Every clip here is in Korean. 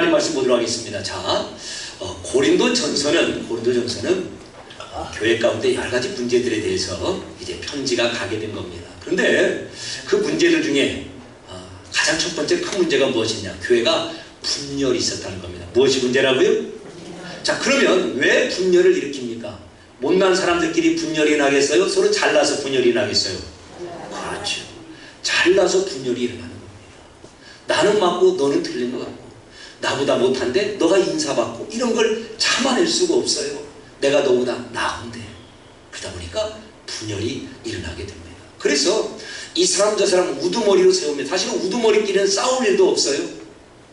하나님 말씀 보도록 하겠습니다. 자, 고린도전서는 교회 가운데 여러 가지 문제들에 대해서 이제 편지가 가게 된 겁니다. 그런데 그 문제들 중에 가장 첫 번째 큰 문제가 무엇이냐? 교회가 분열이 있었다는 겁니다. 무엇이 문제라고요? 자, 그러면 왜 분열을 일으킵니까? 못난 사람들끼리 분열이 나겠어요? 서로 잘나서 분열이 나겠어요? 그렇죠. 잘나서 분열이 일어나는 겁니다. 나는 맞고 너는 틀린 것 같고, 나보다 못한데 너가 인사받고, 이런 걸 참아낼 수가 없어요. 내가 너보다 나은데. 그러다 보니까 분열이 일어나게 됩니다. 그래서 이 사람 저 사람 우두머리로 세우면 사실은 우두머리끼리는 싸울 일도 없어요.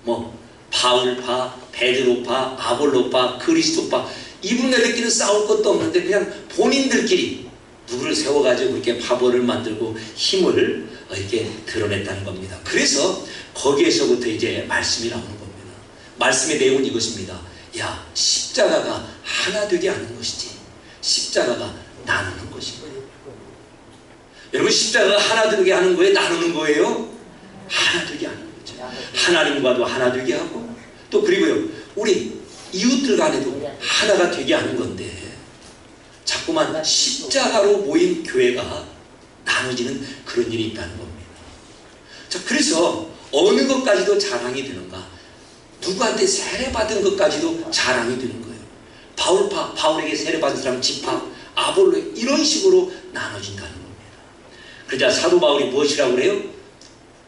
뭐 바울파, 베드로파, 아볼로파, 그리스도파, 이분들끼리는 싸울 것도 없는데 그냥 본인들끼리 누구를 세워가지고 이렇게 파벌을 만들고 힘을 이렇게 드러냈다는 겁니다. 그래서 거기에서부터 이제 말씀이 나오는 겁니다. 말씀의 내용은 이것입니다. 야, 십자가가 하나 되게 하는 것이지 십자가가 나누는 것이고요. 여러분, 십자가가 하나 되게 하는 거예요? 나누는 거예요? 하나 되게 하는 거죠. 하나님과도 하나 되게 하고, 또 그리고요, 우리 이웃들 간에도 하나가 되게 하는 건데, 자꾸만 십자가로 모인 교회가 나눠지는 그런 일이 있다는 겁니다. 자, 그래서 어느 것까지도 자랑이 되는가? 누구한테 세례받은 것까지도 자랑이 되는 거예요. 바울파, 바울에게 세례받은 사람 지파, 아볼로, 이런 식으로 나눠진다는 겁니다. 그러자 사도 바울이 무엇이라고 그래요?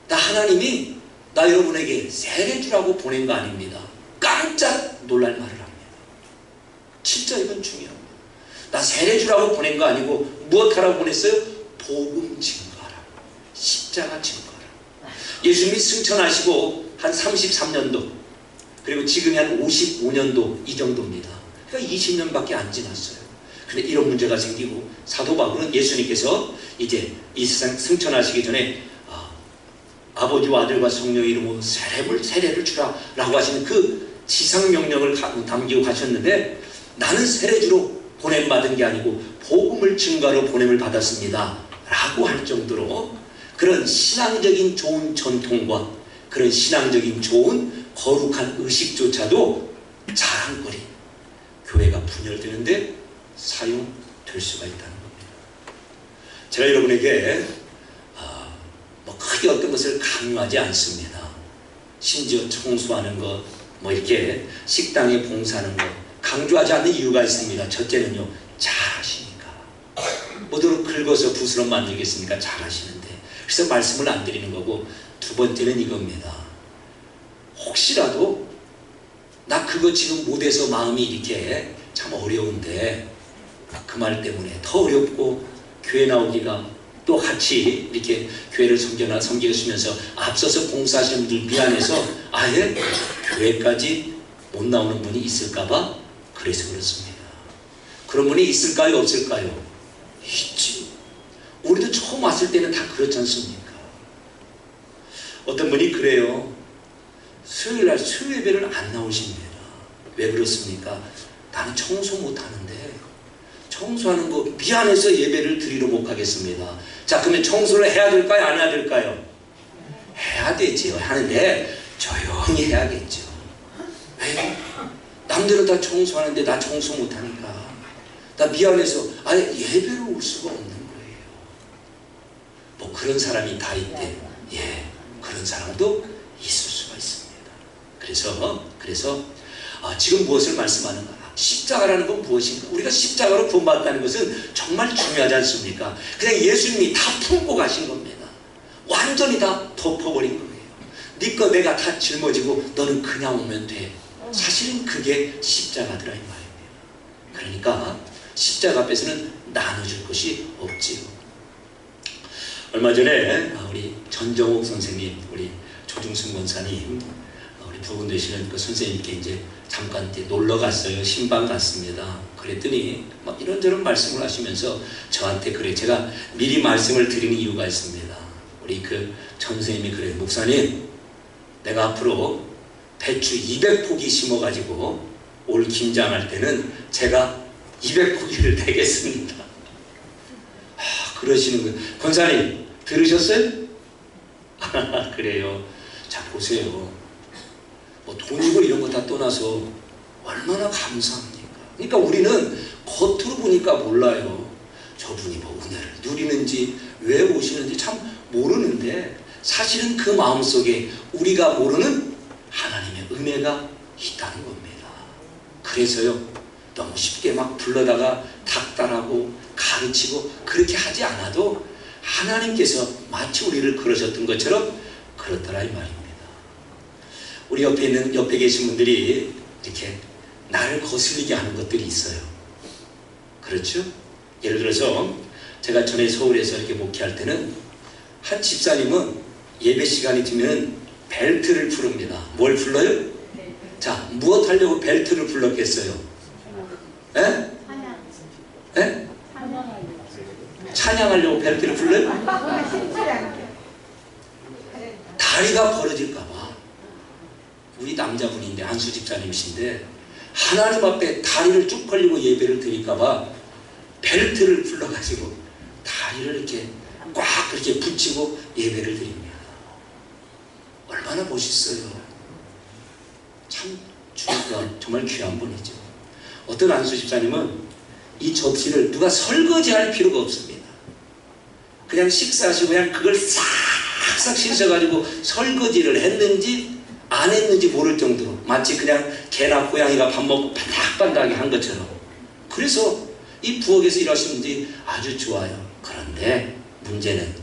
나 하나님이 나 여러분에게 세례 주라고 보낸 거 아닙니다. 깜짝 놀랄 말을 합니다. 진짜 이건 중요합니다. 나 세례 주라고 보낸 거 아니고 무엇하라고 보냈어요? 복음 증거하라고, 십자가 증거하라고. 예수님이 승천하시고 한 33년도, 그리고 지금이 한 55년도 이 정도입니다. 그러니까 20년밖에 안 지났어요. 근데 이런 문제가 생기고, 사도 바울은 예수님께서 이제 이 세상 승천하시기 전에 아버지와 아들과 성령의 이름으로 세례를 주라 라고 하시는 그 지상명령을 담기고 가셨는데, 나는 세례주로 보냄받은 게 아니고 복음을 증거로 보냄을 받았습니다 라고 할 정도로 그런 신앙적인 좋은 전통과 그런 신앙적인 좋은 거룩한 의식조차도 자랑거리, 교회가 분열되는데 사용될 수가 있다는 겁니다. 제가 여러분에게 뭐 크게 어떤 것을 강요하지 않습니다. 심지어 청소하는 것, 뭐 이렇게 식당에 봉사하는 것 강조하지 않는 이유가 있습니다. 첫째는요, 잘하시니까. 뭐도록 긁어서 붓으로 만들겠습니까? 잘하시는데. 그래서 말씀을 안 드리는 거고, 두 번째는 이겁니다. 혹시라도 나 그거 지금 못해서 마음이 이렇게 참 어려운데, 그 말 때문에 더 어렵고 교회 나오기가, 또 같이 이렇게 교회를 섬기시면서 앞서서 봉사하시는 분들 미안해서 아예 교회까지 못 나오는 분이 있을까봐 그래서 그렇습니다. 그런 분이 있을까요? 없을까요? 있지. 우리도 처음 왔을 때는 다 그렇지 않습니까? 어떤 분이 그래요. 수요일날 수요 예배를 안 나오십니다. 왜 그렇습니까? 나는 청소 못하는데 청소하는 거 미안해서 예배를 드리러 못 가겠습니다. 자, 그러면 청소를 해야 될까요? 안 해야 될까요? 해야 되지요. 하는데 조용히 해야겠죠. 왜? 남들은 다 청소하는데 나 청소 못하니까 나 미안해서 아예 예배로 올 수가 없는 거예요. 뭐 그런 사람이 다 있대. 예, 그런 사람도 있을 수가 있습니다. 그래서 지금 무엇을 말씀하는가? 십자가라는 건 무엇인가? 우리가 십자가로 구원받았다는 것은 정말 중요하지 않습니까? 그냥 예수님이 다 품고 가신 겁니다. 완전히 다 덮어버린 거예요. 네 거 내가 다 짊어지고 너는 그냥 오면 돼. 사실은 그게 십자가더라 이 말입니다. 그러니까 십자가 앞에서는 나눠줄 것이 없지요. 얼마 전에 우리 전정옥 선생님, 우리 조중승 권사님, 우리 부분 되시는 그 선생님께 이제 잠깐 놀러 갔어요. 신방 갔습니다. 그랬더니 막 이런저런 말씀을 하시면서 저한테 그래, 제가 미리 말씀을 드리는 이유가 있습니다. 우리 그 전 선생님이 그래, 목사님, 내가 앞으로 배추 200포기 심어가지고 올 김장할 때는 제가 200포기를 내겠습니다. 그러시는 거예요. 권사님 들으셨어요? 그래요. 자, 보세요. 뭐 돈이고 이런 다 떠나서 얼마나 감사합니까? 그러니까 우리는 겉으로 보니까 몰라요. 저분이 뭐 은혜를 누리는지 왜 오시는지 참 모르는데 사실은 그 마음속에 우리가 모르는 하나님의 은혜가 있다는 겁니다. 그래서요, 너무 쉽게 막 불러다가 닥달하고 가르치고 그렇게 하지 않아도 하나님께서 마치 우리를 그러셨던 것처럼 그렇더라 이 말입니다. 우리 옆에 계신 분들이 이렇게 나를 거슬리게 하는 것들이 있어요. 그렇죠? 예를 들어서 제가 전에 서울에서 이렇게 목회할 때는 한 집사님은 예배 시간이 되면 벨트를 부릅니다. 뭘 불러요? 자, 무엇 하려고 벨트를 불렀겠어요? 에? 에? 찬양하려고 벨트를 불러요? 다리가 벌어질까봐. 우리 남자분인데 안수 집사님이신데 하나님 앞에 다리를 쭉 벌리고 예배를 드릴까봐 벨트를 불러가지고 다리를 이렇게 꽉 그렇게 붙이고 예배를 드립니다. 얼마나 멋있어요. 참 정말 귀한 분이죠. 어떤 안수 집사님은 이 접시를 누가 설거지할 필요가 없습니다. 그냥 식사하시고 그냥 그걸 싹싹 씻어가지고 설거지를 했는지 안 했는지 모를 정도로 마치 그냥 개나 고양이가 밥 먹고 반닥반닥하게 한 것처럼. 그래서 이 부엌에서 일하시는 분들이 아주 좋아요. 그런데 문제는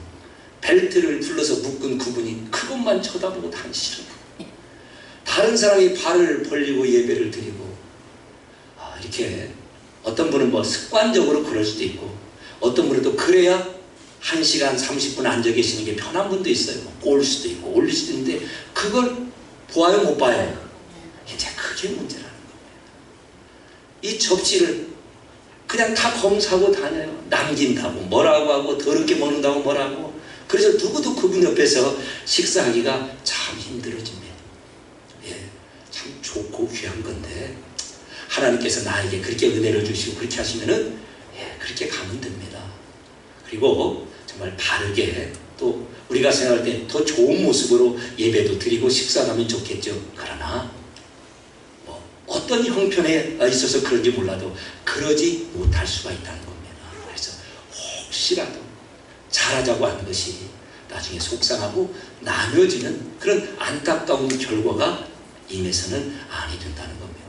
벨트를 불러서 묶은 그분이 그것만 쳐다보고 다니시는 거예요. 다른 사람이 발을 벌리고 예배를 드리고 이렇게 어떤 분은 뭐 습관적으로 그럴 수도 있고 어떤 분은 또 그래야 1시간 30분 앉아 계시는 게 편한 분도 있어요. 올 수도 있고 올릴 수도 있는데 그걸 보아요 못 봐요? 이제 그게 문제라는 겁니다. 이 접시를 그냥 다 검사하고 다녀요. 남긴다고 뭐라고 하고 더럽게 먹는다고 뭐라고. 그래서 누구도 그분 옆에서 식사하기가 참 힘들어집니다. 예, 참 좋고 귀한 건데 하나님께서 나에게 그렇게 은혜를 주시고 그렇게 하시면은 그렇게 가면 됩니다. 그리고 정말 바르게 또 우리가 생각할 때 더 좋은 모습으로 예배도 드리고 식사도 하면 좋겠죠. 그러나 뭐 어떤 형편에 있어서 그런지 몰라도 그러지 못할 수가 있다는 겁니다. 그래서 혹시라도 잘하자고 하는 것이 나중에 속상하고 나뉘어지는 그런 안타까운 결과가 임해서는 아니 된다는 겁니다.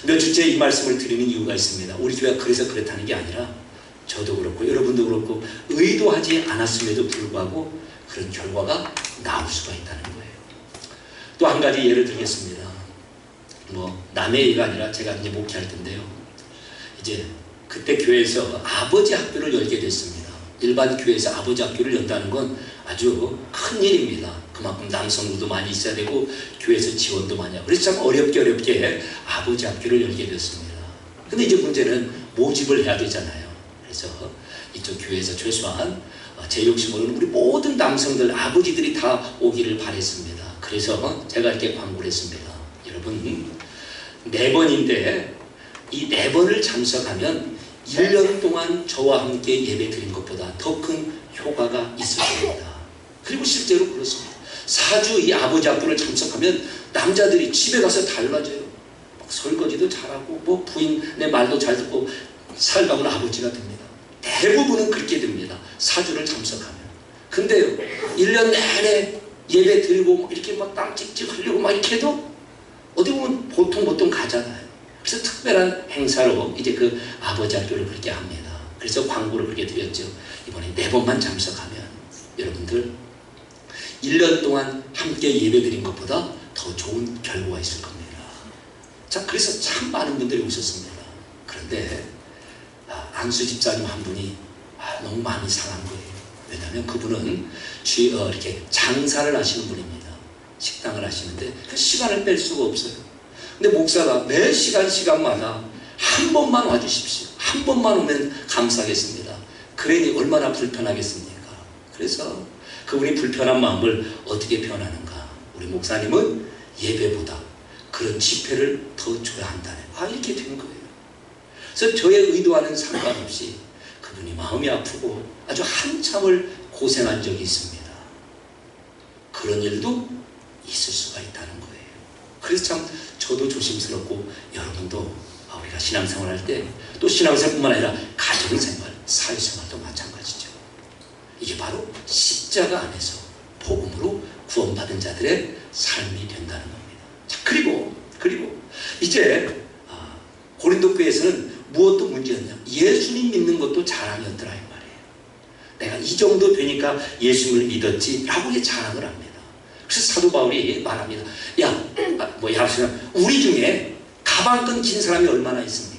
몇 주째 이 말씀을 드리는 이유가 있습니다. 우리 교회가 그래서 그렇다는 게 아니라 저도 그렇고 여러분도 그렇고 의도하지 않았음에도 불구하고 그런 결과가 나올 수가 있다는 거예요. 또 한 가지 예를 들겠습니다. 뭐 남의 얘기가 아니라 제가 이제 목회할 텐데요. 이제 그때 교회에서 아버지 학교를 열게 됐습니다. 일반 교회에서 아버지 학교를 연다는 건 아주 큰 일입니다. 그만큼 남성들도 많이 있어야 되고 교회에서 지원도 많이 하고 그래서 참 어렵게 아버지 학교를 열게 됐습니다. 근데 이제 문제는 모집을 해야 되잖아요. 그래서 이쪽 교회에서 최소한 제 욕심으로는 우리 모든 남성들 아버지들이 다 오기를 바랬습니다. 그래서 제가 이렇게 광고를 했습니다. 여러분 4번인데 이 4번을 참석하면 1년 동안 저와 함께 예배 드린 것보다 더 큰 효과가 있을 겁니다. 그리고 실제로 그렇습니다. 4주 이 아버지 학교를 참석하면 남자들이 집에 가서 달라져요. 막 설거지도 잘하고 뭐 부인의 말도 잘 듣고 살가운 아버지가 됩니다. 대부분은 그렇게 됩니다. 4주를 참석하면. 근데 1년 내내 예배 드리고 막 이렇게 막 땀 찍찍 흘리고 막 이렇게 해도 어디 보면 보통 가잖아요. 그래서 특별한 행사로 이제 그 아버지 학교를 그렇게 합니다. 그래서 광고를 그렇게 드렸죠. 이번에 4번만 참석하면 여러분들 1년 동안 함께 예배 드린 것보다 더 좋은 결과가 있을 겁니다. 자, 그래서 참 많은 분들이 오셨습니다. 그런데 안수 집사님 한 분이 너무 마음이 상한 거예요. 왜냐하면 그분은 이렇게 장사를 하시는 분입니다. 식당을 하시는데 그 시간을 뺄 수가 없어요. 근데 목사가 매 시간마다 한 번만 와주십시오. 한 번만 오면 감사하겠습니다. 그러니 얼마나 불편하겠습니까? 그래서 그분이 불편한 마음을 어떻게 표현하는가? 우리 목사님은 예배보다 그런 집회를 더 줘야 한다네. 이렇게 된 거예요. 그래서 저의 의도와는 상관없이 그분이 마음이 아프고 아주 한참을 고생한 적이 있습니다. 그런 일도 있을 수가 있다는 거예요. 그래서 참 저도 조심스럽고 여러분도 우리가 신앙생활 할 때 또 신앙생활뿐만 아니라 가정생활, 사회생활도 마찬가지죠. 이게 바로 십자가 안에서 복음으로 구원받은 자들의 삶이 된다는 겁니다. 자, 그리고 이제 고린도 교회에서는 무엇도 문제였냐? 예수님 믿는 것도 자랑이었더라 이 말이에요. 내가 이 정도 되니까 예수님을 믿었지 라고 자랑을 합니다. 그래서 사도 바울이 말합니다. 우리 중에 가방끈 긴 사람이 얼마나 있습니까?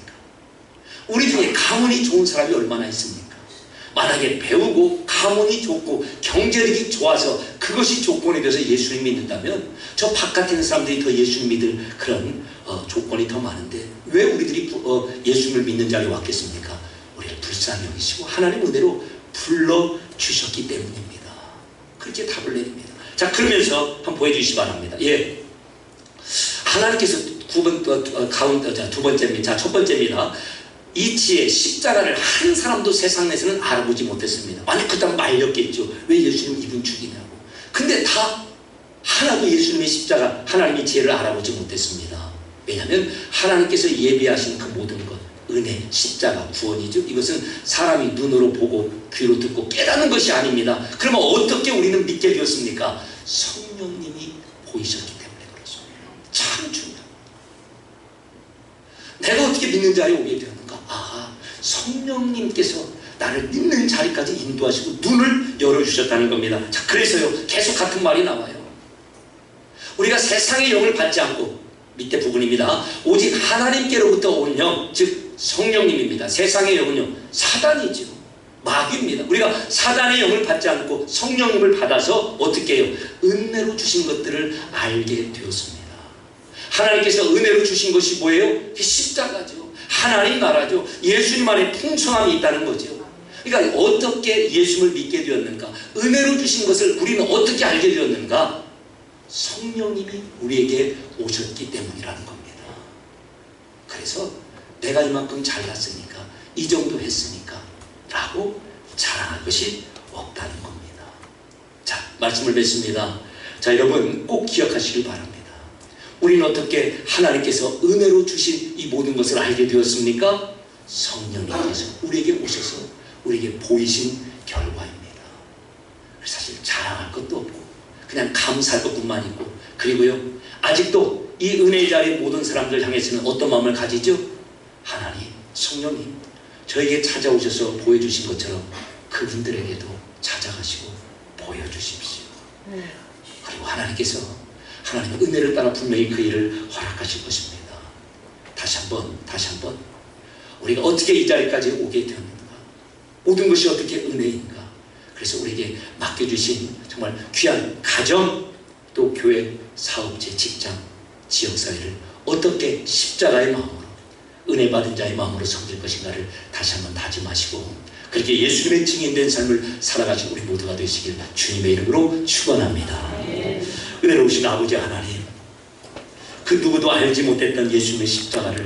우리 중에 가문이 좋은 사람이 얼마나 있습니까? 만약에 배우고 가문이 좋고 경제력이 좋아서 그것이 조건이 돼서 예수님 믿는다면 저 바깥에 있는 사람들이 더 예수님 믿을 그런 조건이 더 많은데 왜 우리들이 예수님을 믿는 자리에 왔겠습니까? 우리를 불쌍히 여기시고 하나님 은혜로 불러주셨기 때문입니다. 그렇게 답을 내립니다. 자, 그러면서 한번 보여주시기 바랍니다. 예, 하나님께서 두 번째입니다. 자, 첫 번째입니다. 이 지혜 십자가를 한 사람도 세상 내에서는 알아보지 못했습니다. 만약 그때 말렸겠죠. 왜 예수님 이분 죽이냐고. 근데 다 하나도 예수님의 십자가, 하나님의 지혜를 알아보지 못했습니다. 왜냐하면 하나님께서 예비하신 그 모든 것, 은혜, 십자가, 구원이죠. 이것은 사람이 눈으로 보고 귀로 듣고 깨닫는 것이 아닙니다. 그러면 어떻게 우리는 믿게 되었습니까? 성령님이 보이셨기 때문에 그렇습니다. 참 중요합니다. 내가 어떻게 믿는 자리에 오게 되었는가? 성령님께서 나를 믿는 자리까지 인도하시고 눈을 열어주셨다는 겁니다. 자, 그래서요 계속 같은 말이 나와요. 우리가 세상의 영을 받지 않고, 밑에 부분입니다. 오직 하나님께로부터 온 영, 즉 성령님입니다. 세상의 영은요 사단이죠. 마귀입니다. 우리가 사단의 영을 받지 않고 성령님을 받아서 어떻게 해요? 은혜로 주신 것들을 알게 되었습니다. 하나님께서 은혜로 주신 것이 뭐예요? 십자가죠. 하나님 나라죠. 예수님 안에 풍성함이 있다는 거죠. 그러니까 어떻게 예수님을 믿게 되었는가? 은혜로 주신 것을 우리는 어떻게 알게 되었는가? 성령님이 우리에게 오셨기 때문이라는 겁니다. 그래서 내가 이만큼 잘났으니까, 이 정도 했으니까 라고 자랑할 것이 없다는 겁니다. 자, 말씀을 맺습니다. 자, 여러분 꼭 기억하시길 바랍니다. 우리는 어떻게 하나님께서 은혜로 주신 이 모든 것을 알게 되었습니까? 성령님께서 우리에게 오셔서 우리에게 보이신 결과입니다. 사실 자랑할 것도 없고 그냥 감사할 것뿐만 있고, 그리고요 아직도 이 은혜의 자리의 모든 사람들 향해서는 어떤 마음을 가지죠? 하나님, 성령님 저에게 찾아오셔서 보여주신 것처럼 그분들에게도 찾아가시고 보여주십시오. 그리고 하나님께서 하나님의 은혜를 따라 분명히 그 일을 허락하실 것입니다. 다시 한번 우리가 어떻게 이 자리까지 오게 되었는가? 모든 것이 어떻게 은혜인가? 그래서 우리에게 맡겨주신 정말 귀한 가정, 또 교회, 사업체, 직장, 지역사회를 어떻게 십자가의 마음으로, 은혜 받은 자의 마음으로 섬길 것인가를 다시 한번 다짐하시고, 그렇게 예수님의 증인된 삶을 살아가신 우리 모두가 되시길 주님의 이름으로 축원합니다. 은혜로우신 아버지 하나님, 그 누구도 알지 못했던 예수님의 십자가를